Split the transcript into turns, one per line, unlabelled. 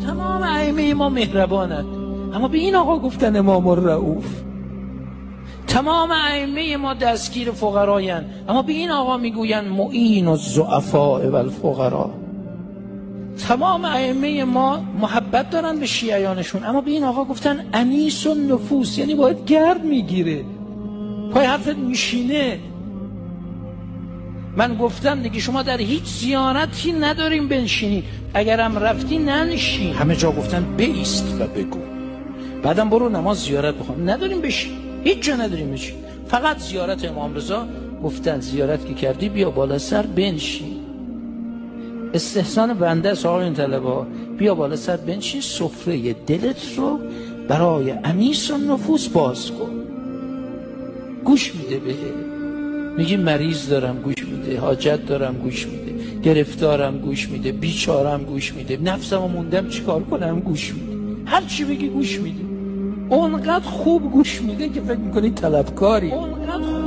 تمام ائمه ما مهربانند، اما به این آقا گفتن امام الرؤوف. تمام ائمه ما دستگیر فقرایند، اما به این آقا میگویند معین الضعفاء و الفقراء. تمام ائمه ما محبت دارن به شیعیانشون، اما به این آقا گفتن انیس النفوس، یعنی باید گرد میگیره، پای حرفت میشینه. من گفتم دیگه شما در هیچ زیارتی نداریم بنشینی، اگرم رفتی ننشین. همه جا گفتن بایست و بگو، بعدم برو نماز زیارت بخون. نداریم بشین، هیچ جا نداریم بشین، فقط زیارت امام رضا. گفتن زیارت که کردی بیا بالا سر بنشین. استحسان بنده است آقایون طلبه، بیا بالا سر بنشین، سفره دلت رو برای انیس النفوس باز کن. گوش میده بهت، میگی مریض دارم گوش میده، حاجت دارم گوش میده، گرفتارم گوش میده، بیچارم گوش میده، نفسمو موندم چیکار کنم گوش میده، هر چی بگی گوش میده. اونقدر خوب گوش میده که فکر میکنی طلبکاری. اونقدر